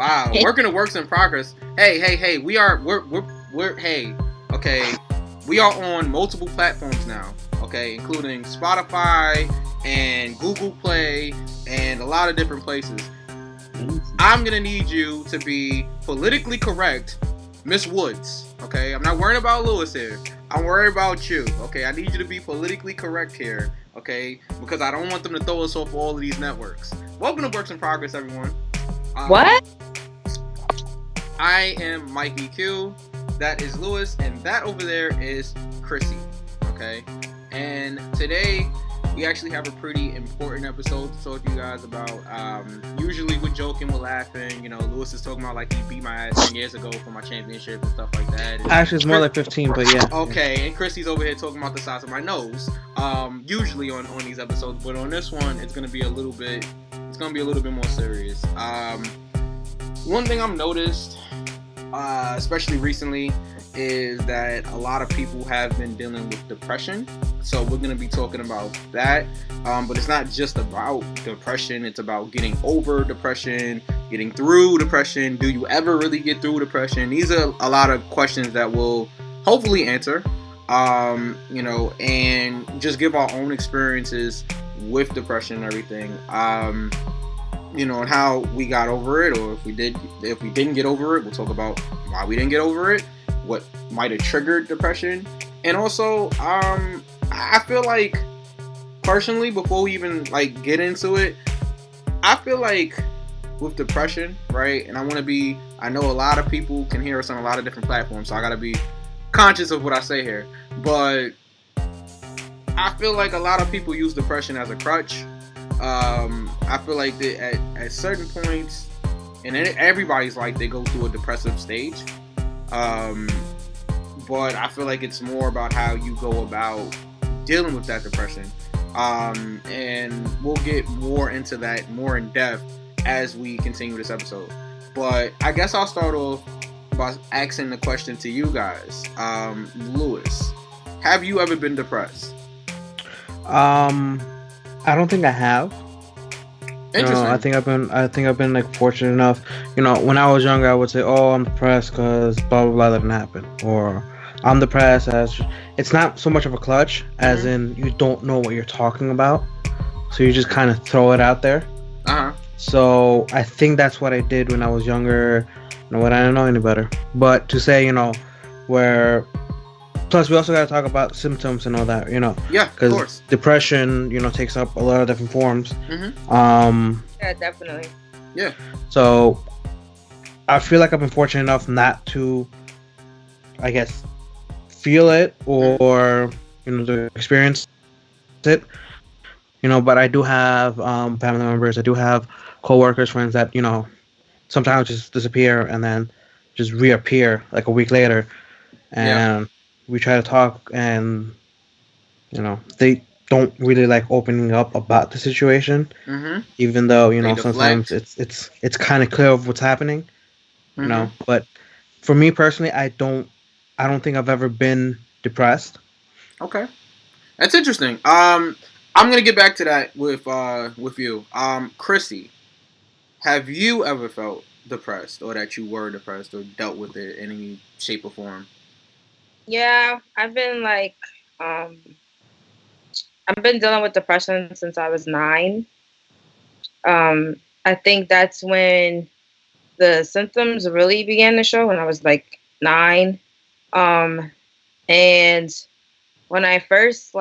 Wow, working the works in progress. Hey, we're hey, okay. We are on multiple platforms now, okay, including Spotify and Google Play and a lot of different places. I'm gonna need you to be politically correct, Miss Woods. Okay, I'm not worrying about Lewis here. I'm worried about you. Okay, I need you to be politically correct here. Okay, because I don't want them to throw us off all of these networks. Welcome to Works in Progress, everyone. What? I am Mikey Q. That is Lewis, and that over there is Chrissy. Okay, and today we actually have a pretty important episode to talk to you guys about. Usually we're joking, we're laughing. You know, Lewis is talking about like he beat my ass 10 years ago for my championship and stuff like that. And actually, it's more like 15, but yeah. Okay, and Chrissy's over here talking about the size of my nose. Usually on these episodes, but on this one, it's gonna be a little bit more serious. One thing I've noticed, especially recently, is that a lot of people have been dealing with depression. So we're going to be talking about that. But it's not just about depression. It's about getting over depression, getting through depression. Do you ever really get through depression? These are a lot of questions that we'll hopefully answer, and just give our own experiences with depression and everything. And how we got over it, or if we didn't get over it, we'll talk about why we didn't get over it, what might have triggered depression, and also I feel like personally, before we even like get into it, I feel like with depression, right? And I know a lot of people can hear us on a lot of different platforms, so I gotta be conscious of what I say here, but I feel like a lot of people use depression as a crutch. I feel like that at certain points, and in everybody's life, they go through a depressive stage. But I feel like it's more about how you go about dealing with that depression. And we'll get more into that more in depth as we continue this episode. But I guess I'll start off by asking the question to you guys. Lewis, have you ever been depressed? I don't think I have. Interesting. I think I've been like fortunate enough. When I was younger, I would say, "Oh, I'm depressed because blah blah blah didn't happen," or "I'm depressed as." It's not so much of a clutch as in you don't know what you're talking about, so you just kind of throw it out there. So I think that's what I did when I was younger. When I didn't know any better. But to say, where. Plus, we also got to talk about symptoms and all that, Yeah, of course. Depression, takes up a lot of different forms. Yeah, definitely. Yeah. So, I feel like I've been fortunate enough not to, I guess, feel it or, to experience it. But I do have family members. I do have co-workers, friends that, sometimes just disappear and then just reappear like a week later. And... Yeah. We try to talk, and they don't really like opening up about the situation, even though sometimes it's kind of clear of what's happening, But for me personally, I don't think I've ever been depressed. Okay, that's interesting. I'm gonna get back to that with you, Chrissy. Have you ever felt depressed, or that you were depressed, or dealt with it in any shape or form? Yeah, I've been I've been dealing with depression since I was 9. I think that's when the symptoms really began to show, when I was 9. And when I first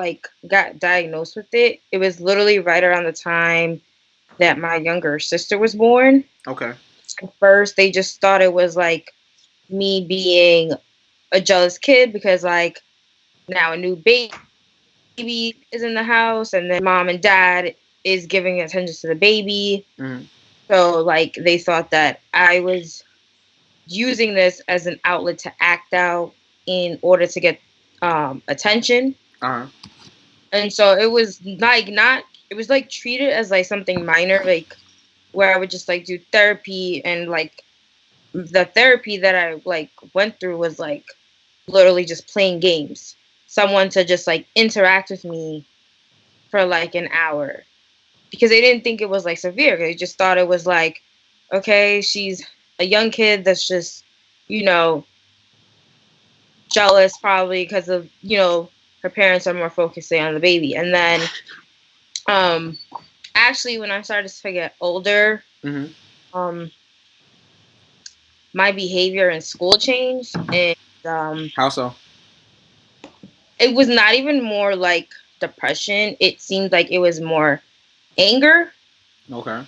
got diagnosed with it, it was literally right around the time that my younger sister was born. Okay. At first, they just thought it was me being a jealous kid because now a new baby is in the house, and then mom and dad is giving attention to the baby. So they thought that I was using this as an outlet to act out in order to get attention. And so it was it was treated as something minor, where I would just do therapy, and the therapy that I went through was literally just playing games. Someone to just interact with me for an hour, because they didn't think it was severe. They just thought it was okay, she's a young kid that's just, you know, jealous probably because of, her parents are more focusing on the baby. And then um actually when I started to get older, Mm-hmm. um my behavior in school changed, and How so? it was not even more like depression. It seemed like it was more anger, Okay.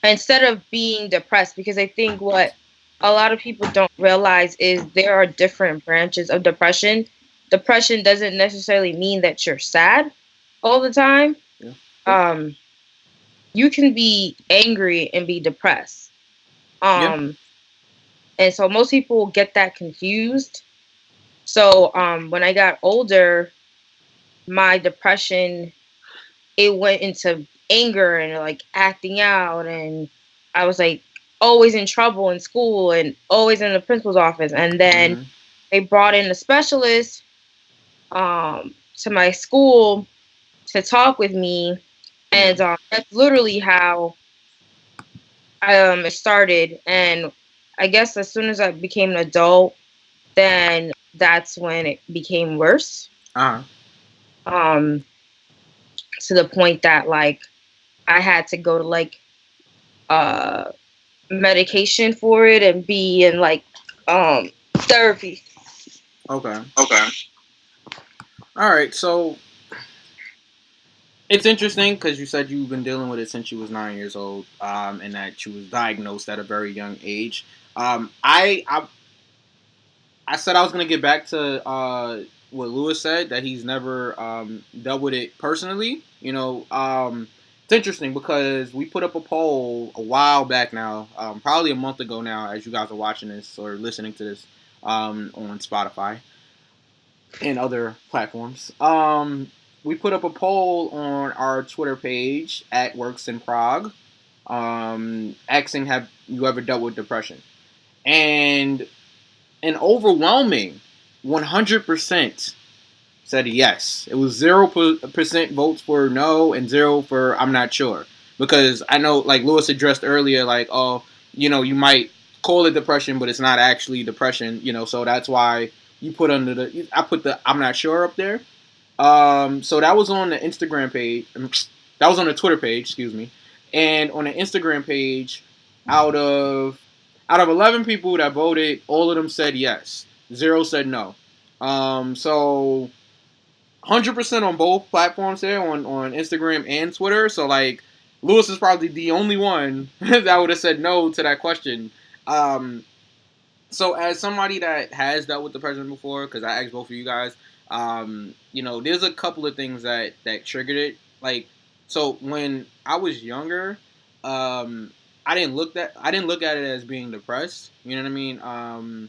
instead of being depressed, because I think what a lot of people don't realize is there are different branches of depression. Depression doesn't necessarily mean that you're sad all the time. Yeah. um you can be angry and be depressed. Yeah. um and so most people get that confused. So when I got older, my depression, it went into anger and like acting out, and I was like always in trouble in school and always in the principal's office. And then Mm-hmm. they brought in a specialist to my school to talk with me, Yeah. and that's literally how it started. And I guess as soon as I became an adult, then that's when it became worse. Uh-huh. Um, to the point that like I had to go to like uh medication for it and be in like therapy. Okay. Okay. All right. So it's interesting because you said you've been dealing with it since you was 9 years old, and that you was diagnosed at a very young age. I said I was gonna get back to what Lewis said, that he's never dealt with it personally. It's interesting because we put up a poll a while back now, probably a month ago now, as you guys are watching this or listening to this on Spotify and other platforms. We put up a poll on our Twitter page at Works in Prague, asking, have you ever dealt with depression? And an overwhelming 100% said yes. It was 0% votes for no and zero for I'm not sure. Because I know, like Lewis addressed earlier, like, oh, you might call it depression, but it's not actually depression, so that's why I put the I'm not sure up there. So that was on the Instagram page. That was on the Twitter page, excuse me. And on the Instagram page, out of out of 11 people that voted, all of them said yes. Zero said no. So 100% on both platforms there, on Instagram and Twitter. So like, Lewis is probably the only one that would have said no to that question. Um, so as somebody that has dealt with depression before, because I asked both of you guys, there's a couple of things that triggered it. Like, so when I was younger, I didn't look at it as being depressed. You know what I mean?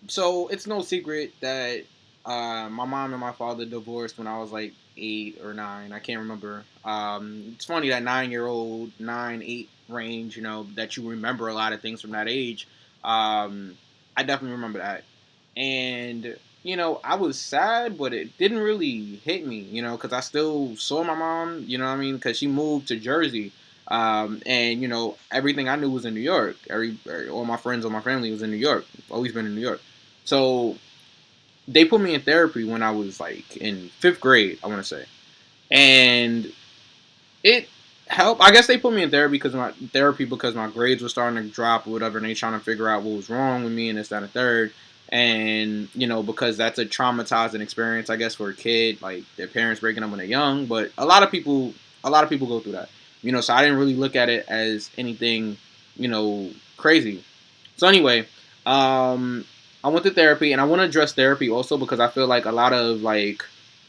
So it's no secret that my mom and my father divorced when I was like 8 or 9. I can't remember. It's funny that 9-year-old, 9, 8 range, that you remember a lot of things from that age. I definitely remember that. And, I was sad, but it didn't really hit me, because I still saw my mom, you know what I mean? Because she moved to Jersey. And, everything I knew was in New York. All my friends, all my family was in New York. Always been in New York. So they put me in therapy when I was like in 5th grade, I want to say, and it helped. I guess they put me in therapy because my grades were starting to drop or whatever, and they trying to figure out what was wrong with me and this, that, and the third. And because that's a traumatizing experience, I guess, for a kid, like their parents breaking up when they're young. But a lot of people go through that. So I didn't really look at it as anything, crazy. So anyway, I went to therapy, and I want to address therapy also because I feel like a lot of like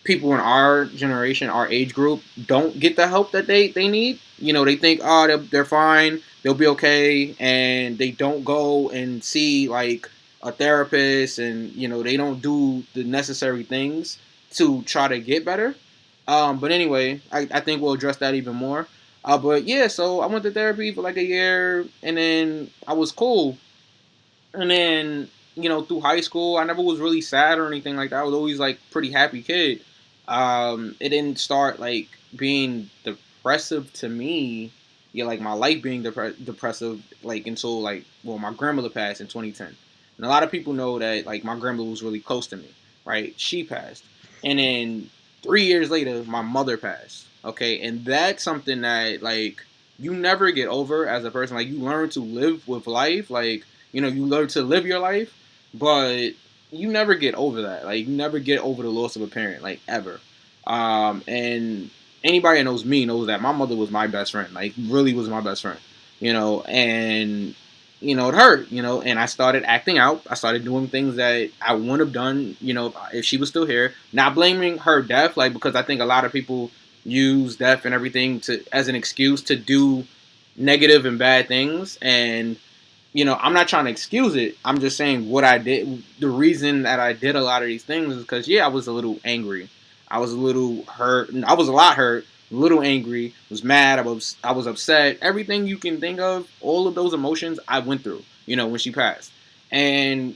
people in our generation, our age group, don't get the help that they need. They think, oh, they're fine, they'll be okay, and they don't go and see like a therapist, and they don't do the necessary things to try to get better. But anyway, I think we'll address that even more. But yeah, so I went to therapy for like a year, and then I was cool. And then, through high school, I never was really sad or anything like that. I was always like pretty happy kid. It didn't start like being depressive to me yeah, like my life being depressive, like until like, well, my grandmother passed in 2010, and a lot of people know that like my grandmother was really close to me, right? She passed, and then 3 years later, my mother passed. Okay, and that's something that like you never get over as a person. Like you learn to live with life, like you learn to live your life, but you never get over that. Like you never get over the loss of a parent, like ever. And anybody that knows me knows that my mother was my best friend. Like really was my best friend. And it hurt. And I started acting out. I started doing things that I wouldn't have done. If she was still here. Not blaming her death, like because I think a lot of people use death and everything as an excuse to do negative and bad things. And I'm not trying to excuse it. I'm just saying what I did. The reason that I did a lot of these things is because, I was a little angry. I was a little hurt. I was a lot hurt, a little angry, was mad. I was upset. Everything you can think of, all of those emotions I went through, when she passed. And,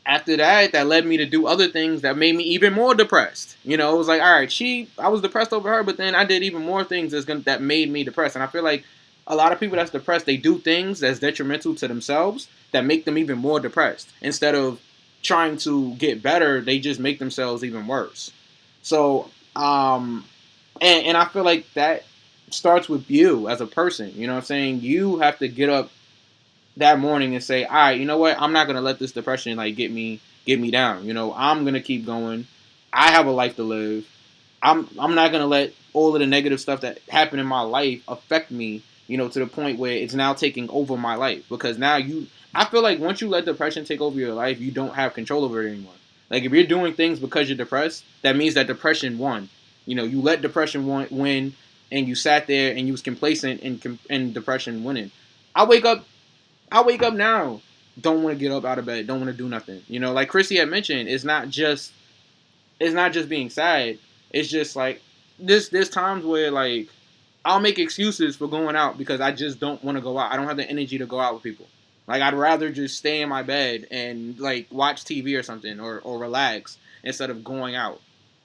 after that led me to do other things that made me even more depressed. It was like, all right, I was depressed over her, but then I did even more things that made me depressed. And I feel like a lot of people that's depressed, they do things that's detrimental to themselves that make them even more depressed. Instead of trying to get better, they just make themselves even worse. So, and I feel like that starts with you as a person. You know what I'm saying? You have to get up that morning and say, all right, you know what? I'm not gonna let this depression like get me down. I'm gonna keep going. I have a life to live. I'm not gonna let all of the negative stuff that happened in my life affect me, to the point where it's now taking over my life. Because now I feel like once you let depression take over your life, you don't have control over it anymore. Like if you're doing things because you're depressed, that means that depression won. You let depression win, and you sat there and you was complacent in depression winning. I wake up now, don't want to get up out of bed, don't want to do nothing. Like Chrissy had mentioned, it's not just being sad. It's just like there's times where like I'll make excuses for going out because I just don't want to go out. I don't have the energy to go out with people. Like I'd rather just stay in my bed and like watch TV or something or relax instead of going out.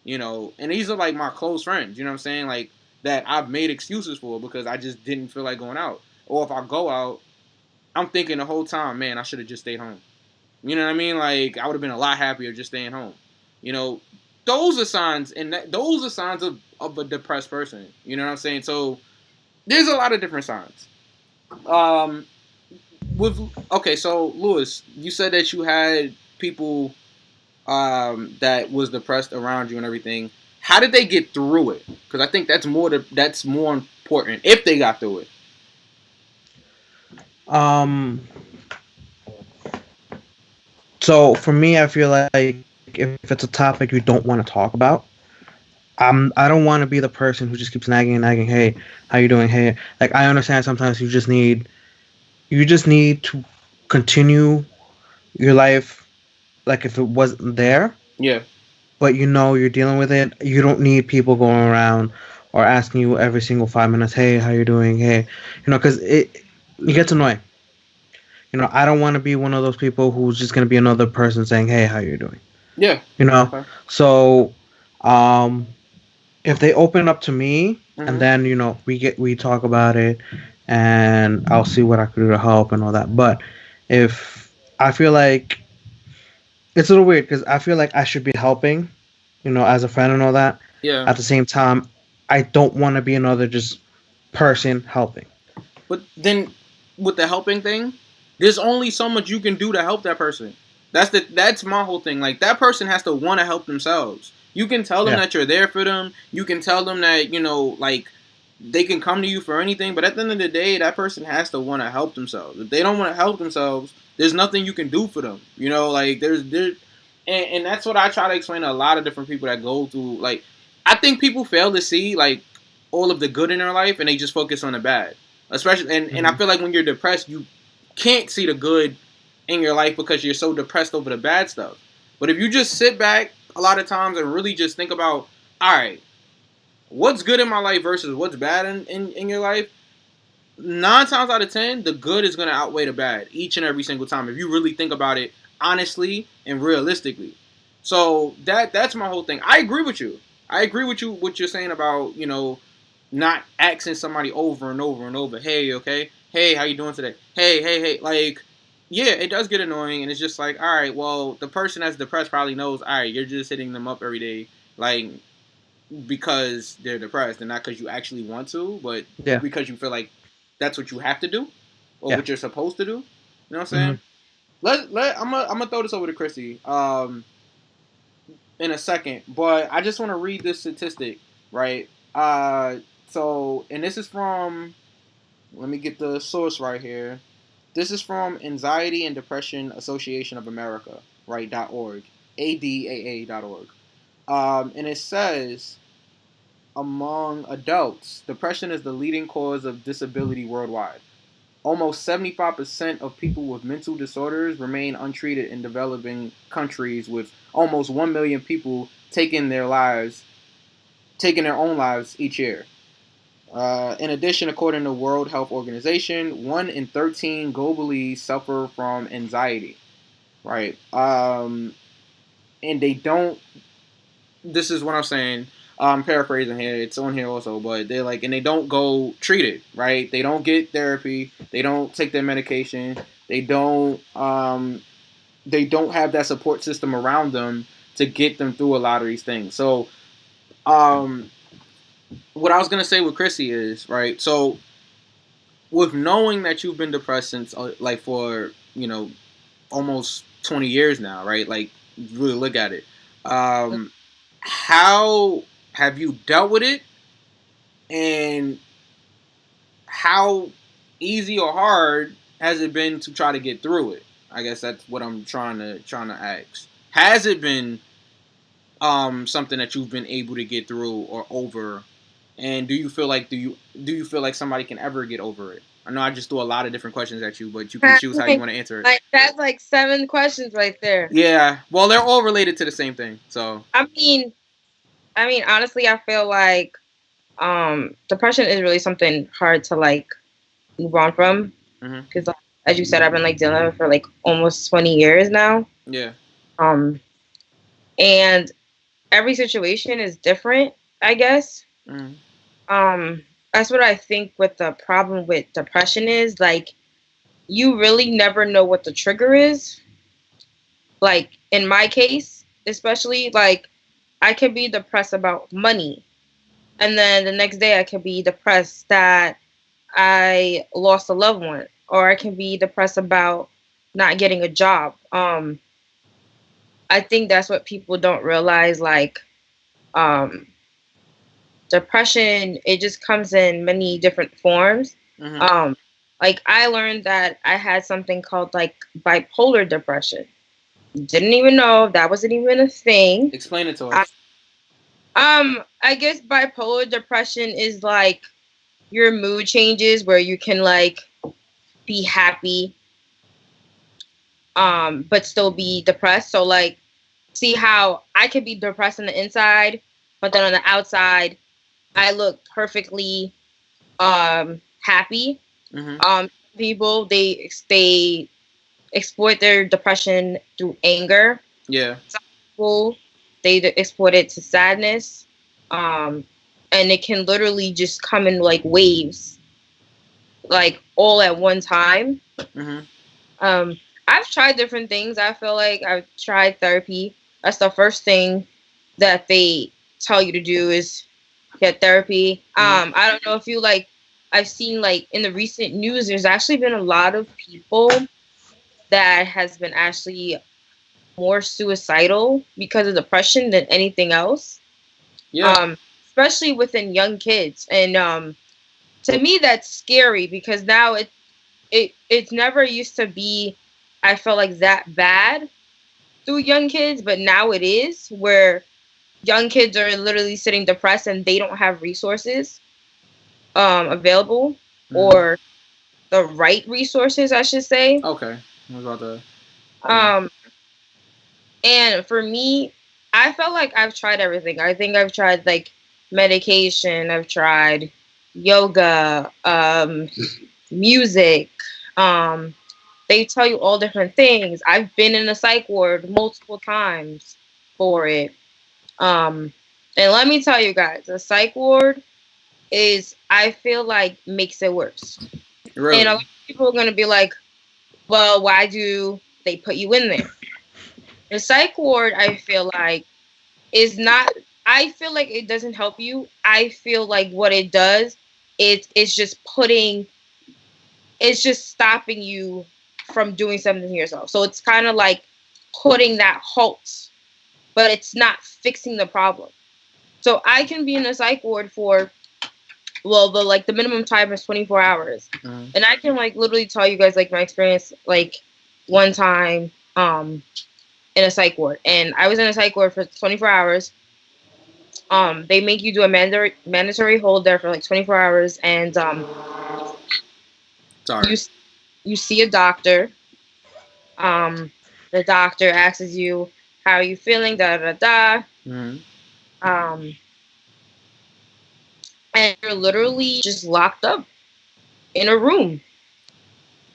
And these are like my close friends, you know what I'm saying? Like that I've made excuses for because I just didn't feel like going out. Or if I go out, I'm thinking the whole time, man, I should have just stayed home. You know what I mean? Like I would have been a lot happier just staying home. Those are signs, and those are signs of a depressed person. You know what I'm saying? So there's a lot of different signs. So Lewis, you said that you had people that was depressed around you and everything. How did they get through it? Because I think that's more important if they got through it. So for me, I feel like if it's a topic you don't want to talk about, I don't want to be the person who just keeps nagging. Hey, how you doing? Hey, like I understand sometimes you just need to continue your life, like if it wasn't there. Yeah. But you're dealing with it. You don't need people going around or asking you every single 5 minutes, hey, how you doing? Hey, because it gets annoying. I don't want to be one of those people who's just gonna be another person saying, hey, how you doing? Yeah. Okay. So, if they open up to me, and then we talk about it, and I'll see what I can do to help and all that. But if I feel like it's a little weird because I feel like I should be helping, as a friend and all that. Yeah. At the same time, I don't want to be another just person helping. But then, with the helping thing, there's only so much you can do to help that person. That's my whole thing. Like that person has to want to help themselves. You can tell them that you're there for them. You can tell them that like they can come to you for anything. But at the end of the day, that person has to want to help themselves. If they don't want to help themselves, there's nothing you can do for them. Like and that's what I try to explain to a lot of different people that go through. Like I think people fail to see like all of the good in their life and they just focus on the bad. Especially and I feel like when you're depressed, you can't see the good in your life because you're so depressed over the bad stuff. But if you just sit back a lot of times and really just think about, all right, what's good in my life versus what's bad in your life, 9 times out of 10, the good is going to outweigh the bad each and every single time if you really think about it honestly and realistically. So that's my whole thing. I agree with you. What you're saying about, not asking somebody over and over and over, hey, okay, hey, how you doing today? Hey, hey, hey, like, yeah, it does get annoying, and it's just like, all right, well, the person that's depressed probably knows, all right, you're just hitting them up every day, like, because they're depressed, and not because you actually want to, but Yeah. because you feel like that's what you have to do, or Yeah. what you're supposed to do. You know what I'm Mm-hmm. saying? I'm gonna throw this over to Chrissy in a second, but I just want to read this statistic, right? And this is from, let me get the source right here. This is from Anxiety and Depression Association of America, right? .org, ADAA.org. And it says, among adults, depression is the leading cause of disability worldwide. Almost 75% of people with mental disorders remain untreated in developing countries, with almost 1 million people taking their own lives each year. In addition, according to World Health Organization, 1 in 13 globally suffer from anxiety, right? And they don't. This is what I'm saying. I'm paraphrasing here. It's on here also, but they're like, and they don't go treated, right? They don't get therapy. They don't take their medication. They don't. They don't have that support system around them to get them through a lot of these things. So, um, what I was gonna say with Chrissy is right. So, with knowing that you've been depressed since like for almost 20 years now, right? Like, really look at it. Um, how have you dealt with it, and how easy or hard has it been to try to get through it? I guess that's what I'm trying to ask. Has it been something that you've been able to get through or over, and do you feel like somebody can ever get over it? I know I just threw a lot of different questions at you, but you can choose how you want to answer it. Like that's like 7 questions right there. Yeah, well, they're all related to the same thing. So I mean, honestly, I feel like depression is really something hard to like move on from mhm. because, like, as you said, I've been like dealing with it for like almost 20 years now. Yeah. Um, and every situation is different, I guess. Mhm. That's what I think with the problem with depression is like you really never know what the trigger is. Like in my case, especially like I could be depressed about money, and then the next day I could be depressed that I lost a loved one, or I can be depressed about not getting a job. I think that's what people don't realize. Like, um, depression, it just comes in many different forms. Mhm. Um, like I learned that I had something called like bipolar depression. Didn't even know that wasn't even a thing. Explain it to I, us. I guess bipolar depression is like your mood changes where you can like be happy, but still be depressed. So like, see how I could be depressed on the inside, but then on the outside, I look perfectly happy. Mhm. People they exploit their depression through anger. Yeah. Some people they exploit it to sadness, um, and it can literally just come in like waves, like all at one time. Mhm. Um, I've tried different things. I feel like I've tried therapy. That's the first thing that they tell you to do is get therapy. Mhm. I don't know if you like. I've seen like in the recent news, there's actually been a lot of people that has been actually more suicidal because of depression than anything else. Yeah. Um, Especially within young kids, and to me that's scary because now it's never used to be. I felt like that bad through young kids, but now it is where young kids are literally sitting depressed and they don't have resources available, Mhm. or the right resources, I should say. Okay. I was about to. Yeah. Um, and for me, I felt like I've tried everything. I think I've tried like medication, I've tried yoga, music. Um, they tell you all different things. I've been in a psych ward multiple times for it. Um, and let me tell you guys, a psych ward is, I feel like, makes it worse. Really? And a lot of people are going to be like, well, why do they put you in there? The psych ward, I feel like, is not, I feel like it doesn't help you. I feel like what it does is it's just stopping you from doing something to yourself. So it's kind of like putting that halt, but it's not fixing the problem. So I can be in a psych ward for, well, the minimum time is 24 hours. Mm-hmm. And I can like literally tell you guys like my experience, like one time in a psych ward. And I was in a psych ward for 24 hours. They make you do a mandatory hold there for like 24 hours, and Sorry. you see a doctor. The doctor asks you, how are you feeling, da da da. Mm-hmm. And you're literally just locked up in a room.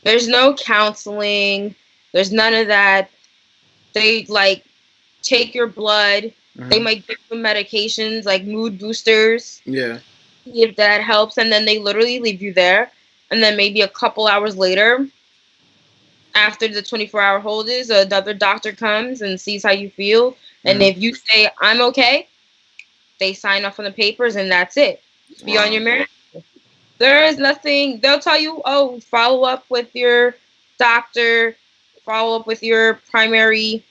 There's no counseling. There's none of that. They like take your blood. Mm-hmm. They might give you medications like mood boosters. Yeah. If that helps, and then they literally leave you there. And then maybe a couple hours later, after the 24-hour hold is, another doctor comes and sees how you feel. And Mm-hmm. if you say, I'm okay, they sign off on the papers, and that's it. Be on your merit. There is nothing. They'll tell you, oh, follow up with your doctor, follow up with your primary,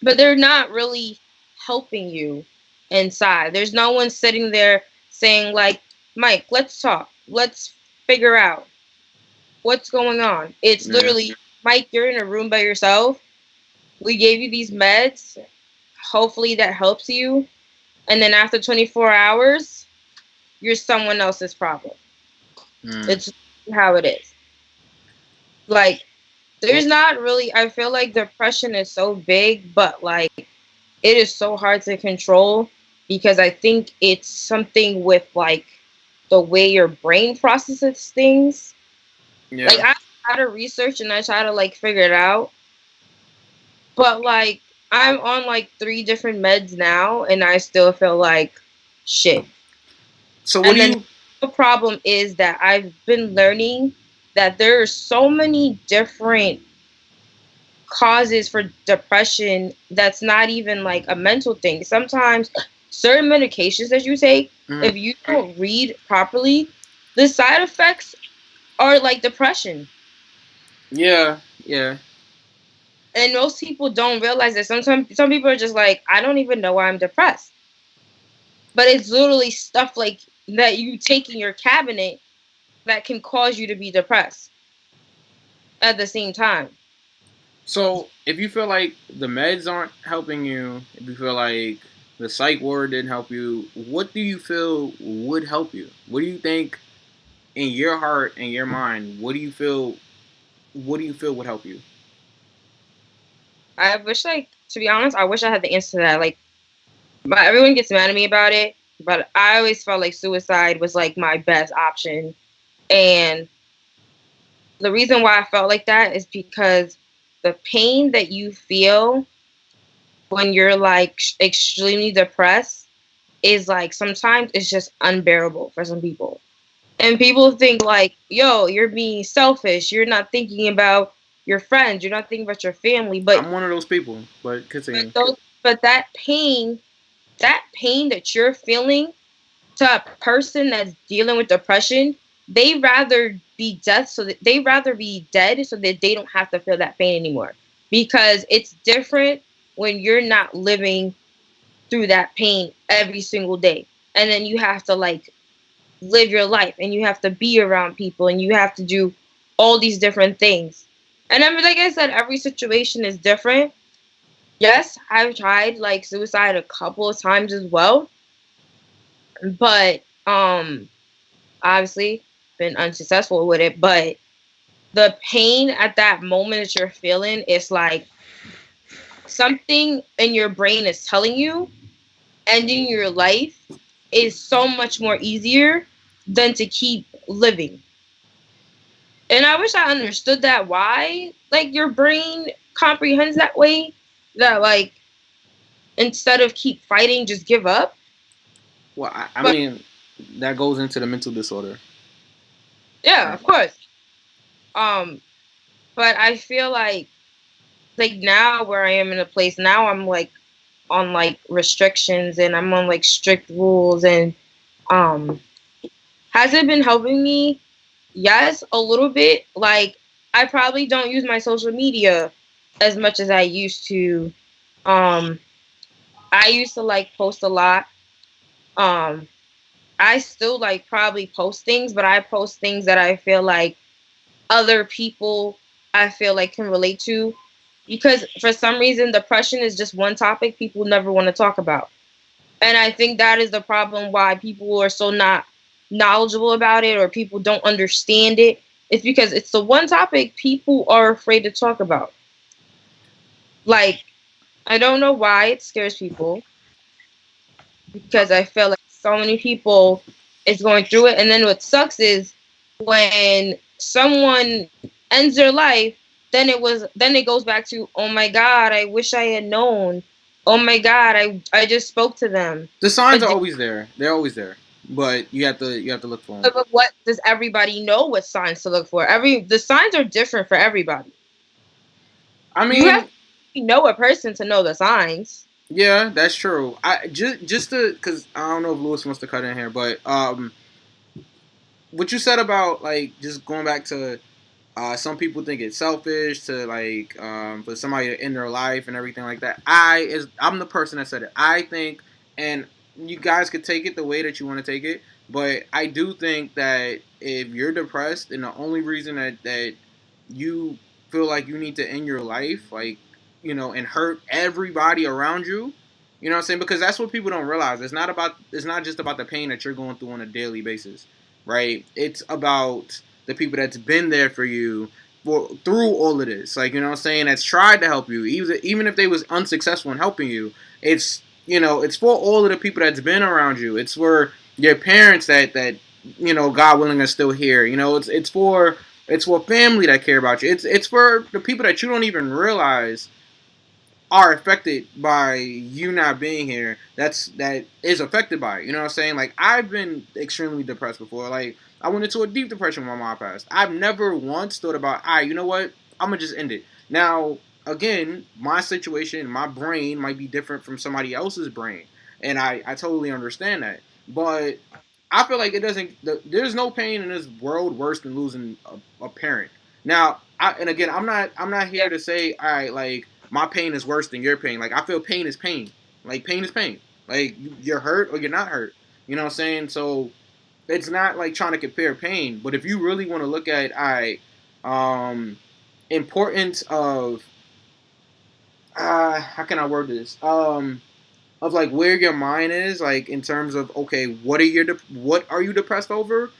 but they're not really helping you inside. There's no one sitting there saying like, Mike, let's talk. Let's figure out what's going on. It's literally, Mike, you're in a room by yourself. We gave you these meds. Hopefully that helps you. And then after 24 hours, you're someone else's problem. It's how it is. Like, there's not really, I feel like depression is so big, but like, it is so hard to control because I think it's something with like the way your brain processes things. Yeah. Like, I try to research and I try to like figure it out. But like, I'm on like 3 different meds now and I still feel like shit. So what the problem is that I've been learning that there are so many different causes for depression that's not even like a mental thing. Sometimes certain medications that you take, if you don't read properly, the side effects are like depression. Yeah, yeah. And most people don't realize that. Some people are just like, I don't even know why I'm depressed. But it's literally stuff like that you take in your cabinet that can cause you to be depressed at the same time. So if you feel like the meds aren't helping you, if you feel like the psych ward didn't help you, what do you feel would help you? What do you think in your heart and your mind, what do you feel would help you? I wish, like, to be honest, I wish I had the answer to that. Like, but everyone gets mad at me about it. But I always felt like suicide was like my best option. And the reason why I felt like that is because the pain that you feel when you're like extremely depressed is like sometimes it's just unbearable for some people. And people think like, yo, you're being selfish. You're not thinking about your friends. You're not thinking about your family. But I'm one of those people. But continue. But that pain that you're feeling to a person that's dealing with depression, they rather be dead so that they don't have to feel that pain anymore. Because it's different when you're not living through that pain every single day. And then you have to like live your life and you have to be around people and you have to do all these different things. And I mean, like I said, every situation is different. Yes, I've tried like suicide a couple of times as well. But obviously been unsuccessful with it. But the pain at that moment that you're feeling is like something in your brain is telling you ending your life is so much more easier than to keep living. And I wish I understood that why like your brain comprehends that way, that like instead of keep fighting, just give up. Well, I mean, that goes into the mental disorder. Yeah, Right. of course. Um, but I feel like now where I am in a place now, I'm like on like restrictions and I'm on like strict rules and um has it been helping me? Yes, a little bit. Like I probably don't use my social media as much as I used to. Um I used to like post a lot. Um I still like probably post things, but I post things that I feel like other people I feel like can relate to because for some reason depression is just one topic people never want to talk about. And I think that is the problem why people are so not knowledgeable about it or people don't understand it. It's because it's the one topic people are afraid to talk about. Like, I don't know why it scares people because I feel like so many people is going through it. And then what sucks is when someone ends their life, then it goes back to, oh my God, I wish I had known. Oh my God, I just spoke to them. The signs But are always there. They're always there, but you have to look for them. but what does everybody know what signs to look for? The signs are different for everybody. I You have mean, to know a person to know the signs. yeah, that's true. I just to because I don't know if Lewis wants to cut in here, but what you said about like just going back to some people think it's selfish to like for somebody to end their life and everything like that. I'm the person that said it. I think, and you guys could take it the way that you want to take it, but I do think that if you're depressed and the only reason that you feel like you need to end your life, like and hurt everybody around you. You know what I'm saying? Because that's what people don't realize. It's not just about the pain that you're going through on a daily basis, right? It's about the people that's been there for you through all of this. Like, you know what I'm saying? That's tried to help you. Even if they was unsuccessful in helping you, it's for all of the people that's been around you. It's for your parents that God willing are still here. It's for family that care about you. It's for the people that you don't even realize are affected by you not being here. That is affected by it. You know what I'm saying? Like I've been extremely depressed before. Like I went into a deep depression when my mom passed. I've never once thought about, all right, you know what? I'm gonna just end it. Now, again, my situation, my brain might be different from somebody else's brain, and I totally understand that. But I feel like it doesn't. There's no pain in this world worse than losing a parent. Now, and again, I'm not here Yeah. to say, all right, like my pain is worse than your pain. Like I feel pain is pain. Like pain is pain. Like you're hurt or you're not hurt. You know what I'm saying? So it's not like trying to compare pain. But if you really want to look at, um, importance of how can I word this? Of like where your mind is, like in terms of okay, what are you depressed over?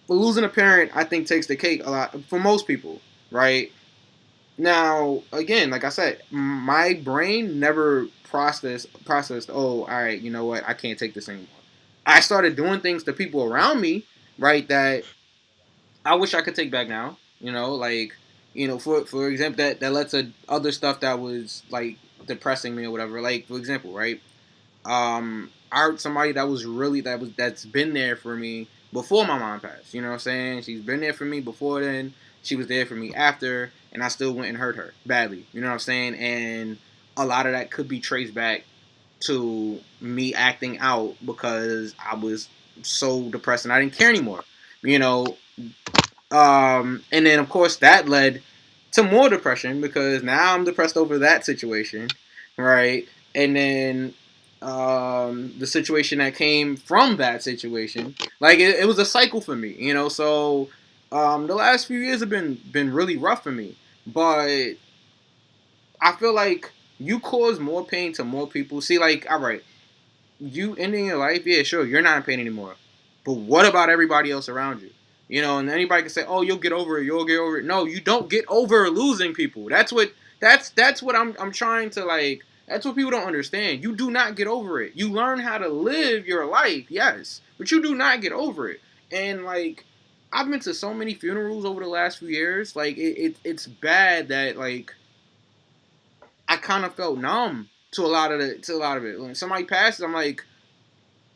But losing a parent, I think, takes the cake a lot for most people, right? Now, again, like I said, my brain never processed. Oh, all right, you know what? I can't take this anymore. I started doing things to people around me, right? That I wish I could take back now. Like for example, that led to other stuff that was like depressing me or whatever. Like for example, right? I heard somebody that's been there for me before my mom passed. You know what I'm saying? She's been there for me before then. She was there for me after, and I still went and hurt her badly. You know what I'm saying? And a lot of that could be traced back to me acting out because I was so depressed and I didn't care anymore. You know, and then of course that led to more depression because now I'm depressed over that situation, right? And then the situation that came from that situation, like it was a cycle for me, So the last few years have been really rough for me, but I feel like you cause more pain to more people. See, like, all right, you ending your life, yeah, sure, you're not in pain anymore. But what about everybody else around you? And anybody can say, "Oh, you'll get over it. You'll get over it." No, you don't get over losing people. That's what I'm trying to like. That's what people don't understand. You do not get over it. You learn how to live your life, yes, but you do not get over it. And like, I've been to so many funerals over the last few years. Like, it's bad that like I kind of felt numb to a lot of it. When somebody passes, I'm like,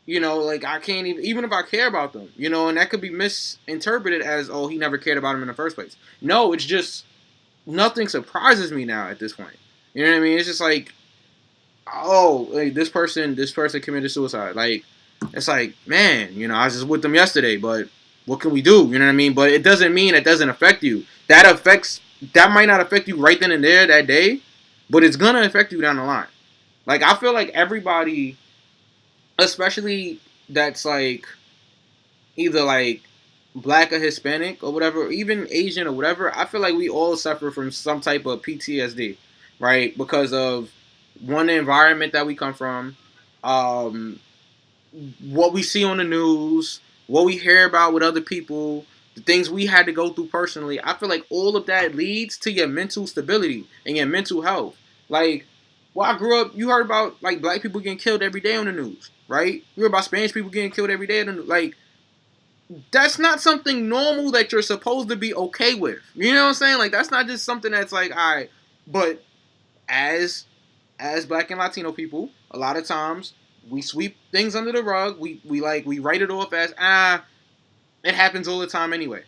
You know, like I can't even if I care about them, you know, and that could be misinterpreted as, oh, he never cared about him in the first place. No, it's just nothing surprises me now at this point. You know what I mean? It's just like, oh, like this person committed suicide. Like, it's like, man, you know, I was just with them yesterday, but what can we do? You know what I mean? But it doesn't mean it doesn't affect you. That might not affect you right then and there that day, but it's gonna affect you down the line. Like, I feel like everybody, especially that's like either like black or Hispanic or whatever, or even Asian or whatever, I feel like we all suffer from some type of PTSD, right? Because of one, the environment that we come from, um, what we see on the news, what we hear about with other people, the things we had to go through personally. I feel like all of that leads to your mental stability and your mental health. Like, well, I grew up, you heard about like black people getting killed every day on the news, right? You heard about Spanish people getting killed every day on the news. Like, that's not something normal that you're supposed to be okay with. You know what I'm saying? Like, that's not just something that's like, all right. But as black and Latino people, a lot of times we sweep things under the rug. We write it off as, it happens all the time anyway.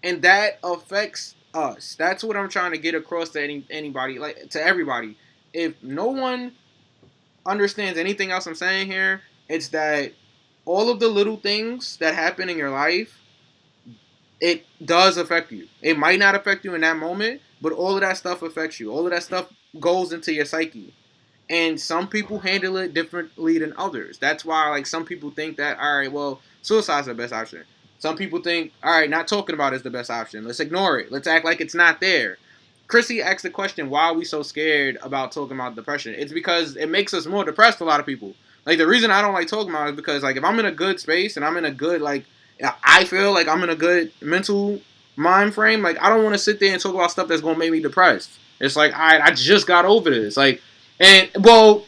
And that affects us. That's what I'm trying to get across to anybody, like to everybody. If no one understands anything else I'm saying here, it's that all of the little things that happen in your life, it does affect you. It might not affect you in that moment, but all of that stuff affects you. All of that stuff goes into your psyche. And some people handle it differently than others. That's why, like, some people think that, all right, well, suicide's the best option. Some people think, all right, not talking about it is the best option. Let's ignore it. Let's act like it's not there. Chrissy asked the question, why are we so scared about talking about depression? It's because it makes us more depressed, a lot of people. Like, the reason I don't like talking about it is because, like, if I'm in a good space and I'm in a good, like, I feel like I'm in a good mental mind frame, like, I don't want to sit there and talk about stuff that's going to make me depressed. It's like, all right, I just got over this. Like, and, well,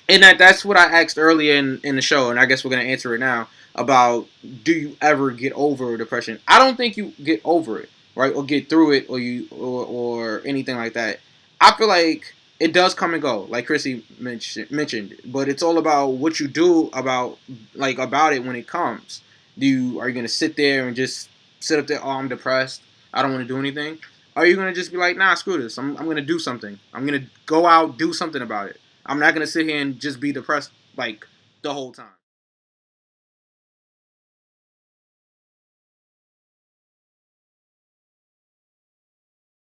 and that's what I asked earlier in the show, and I guess we're going to answer it now, about do you ever get over depression? I don't think you get over it, right, or get through it, or anything like that. I feel like it does come and go, like Chrissy mentioned, but it's all about what you do about it when it comes. Are you going to sit there and just sit up there, oh, I'm depressed, I don't want to do anything? Or are you going to just be like, nah, screw this, I'm going to do something. I'm going to go out, do something about it. I'm not going to sit here and just be depressed, like, the whole time.